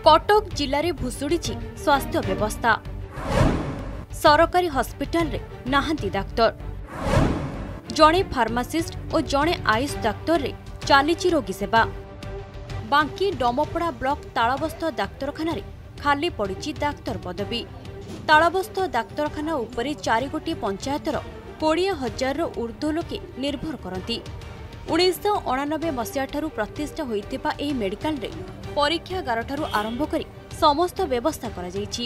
कटक जिले में भुशुड़ी स्वास्थ्य व्यवस्था। सरकारी हॉस्पिटल रे नाहांती डाक्तर। जड़े फार्मासिस्ट और जड़े आयुष डाक्तर रे चली रोगी सेवा। बांकी डमपड़ा ब्लॉक तालबस्थ डाक्तरखाना रे खाली पड़ी डाक्तर पदवी। तालबस्थ डाक्तरखाना उपरे 4 गोटी पंचायतर 20,000 ऊर्ध्व लोके निर्भर करती। 1999 मसीहा ठारू प्रतिष्ठा होइतिबा एही मेडिकल रे परीक्षागार ठारू आरंभ करी समस्त व्यवस्था करा जाइछि,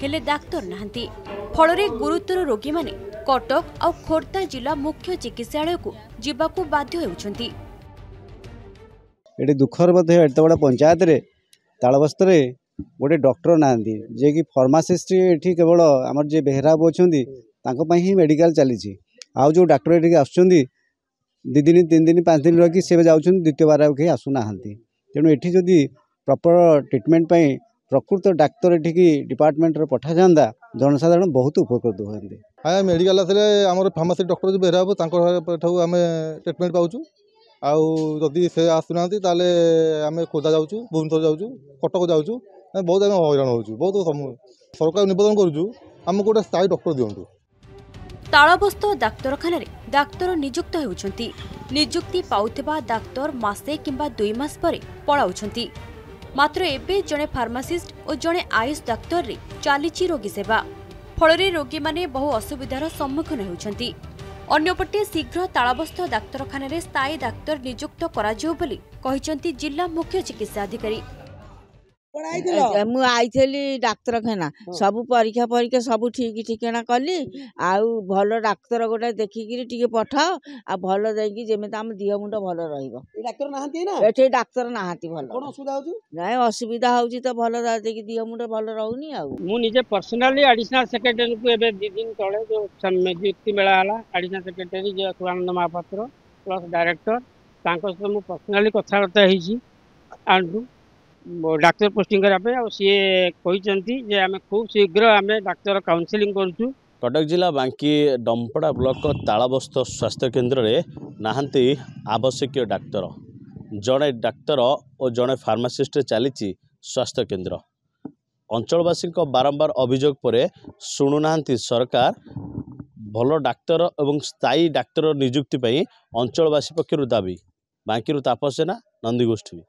हेले डाक्तर नाहांती। फलरे गुरुतर रोगी माने कटक आ खोर्धा जिला मुख्य चिकित्सालय को जीवाकू बाध्य हेउछंती। एटे दुखर मध्ये एते बड़ा पंचायत रे तालबस्थ रे गोटे डॉक्टर नाहांती, जे कि फार्मासिस्ट एठी केवल हमर जे बेहरा बोछंती तांको पई ही मेडिकल चलीछि। आ जो डॉक्टर एठी आछुंती 2 दिन 3 दिन 5 दिन रखी से जाउछंती, द्वितीय बार के आसु नाहांती। तेणु एठी जदि प्रॉपर ट्रीटमेंट पई प्रकृत डाक्तर एठी की डिपार्टमेंट रे पठा जांदा जनसाधारण बहुत उपकृत होते। आया मेडिकल आसले आमर फार्मासी डॉक्टर जो बेहरा तांको आमे ट्रीटमेंट पाउछु। आउ जदि से आसुना ताले आमे खोदा जाउछु, भुवनेश्वर जाउछु, कटक जाउछु, बहुत आमे हैरान होउछु। बहुत सरकार निवेदन करूछु हमको गोटे स्थायी डॉक्टर दियंतु। तालबस्थ डाक्तरखाना रे डाक्तर नियुक्त हेउछंती। नियुक्ति पाउथिबा डाक्तर मासे किंबा 2 मास परे पळाउछंती। मात्र एबे जणे फार्मासिस्ट और जणे आयुष डाक्तर रे चली रोगी सेवा। फलरे रोगी माने बहु असुविधार सम्मुखीन हेउछंती। अन्यपटे शीघ्र तालबस्थ डाक्तरखाना रे स्थायी डाक्तर नियुक्त कराजियो बोली कहिसंती जिला मुख्य चिकित्सा अधिकारी। मु आईली डाक्तरखाना सब परीक्षा परीक्षा सब ठीक ठिकाना कली। आउ भल डाक्तर गोटे देखिकी टिके पठाओ आ भल जाइकी जेमें आम दिह मुंड भल रहिबो। डाक्तर नाहांती ना एठे डाक्तर नाहांती भल कोन असुविधा होची नाय असुविधा होची तो भल जाइकी दिह मुंड भल रहउनी। आ मु निजे पर्सनली एडिशनल सेक्रेटरी को एबे 2 दिन तळे जो नियुक्ति मेला हला एडिशनल सेक्रेटरी जे सुआनंद महापात्र प्लस डायरेक्टर तांको से मु पर्सनली कथाबार्ता हेची आंडू डाक्तर पोस्टिंग करापे आ सी कही आम खूब शीघ्र आम डाक्तर काउनसिलिंग करूँ। कटक जिला बांकी डमपड़ा ब्लॉक तालबस्थ स्वास्थ्य केन्द्र रे नाहांती आवश्यक डाक्तर। जड़े डाक्तर और जड़े फार्मासिस्ट चली स्वास्थ्य केन्द्र। अंचलवासी बारंबार अभियोग पर शुणुना सरकार भल डाक्तर और स्थायी डाक्तर नियुक्ति अंचलवासी पक्षर दाबी। बांकी तापस सेना, नंदीगोष्ठी।